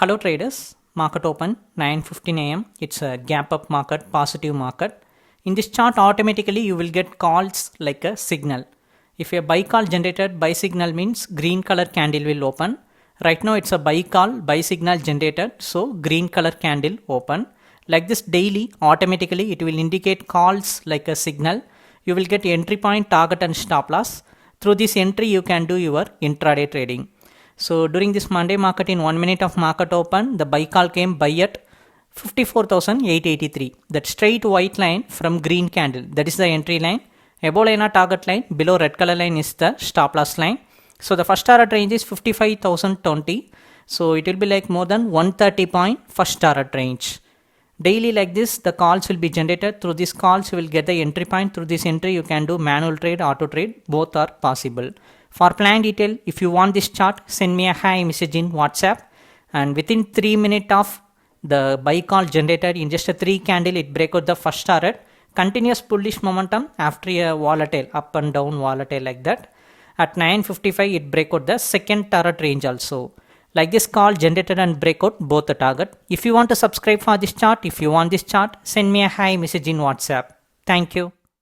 Hello traders, market open 9:15 a.m. It's a gap up market, positive market. In this chart automatically you will get calls like a signal. If a buy call generated, buy signal means green color candle will open. Right now it's a buy call, buy signal generated, so green color candle open. Like this daily automatically it will indicate calls like a signal. You will get entry point, target and stop loss. Through this entry you can do your intraday trading. So during this Monday market, in 1 minute of market open, the buy call came buy at 54,883. That straight white line from green candle, that is the entry line. Above line are target line, below red color line is the stop loss line. So the first target range is 55,020. So it will be like more than 130 point first target range. Daily like this, the calls will be generated. Through these calls, you will get the entry point. Through this entry, you can do manual trade, auto trade. Both are possible. For plan detail, if you want this chart, send me a hi message in WhatsApp. And within 3 minutes of the buy call generated, in just a 3 candle, it break out the first target. Continuous bullish momentum after a volatile, up and down volatile like that. At 9:55, it break out the second target range also. Like this call generated and breakout both the target. If you want to subscribe for this chart, if you want this chart, send me a hi message in WhatsApp. Thank you.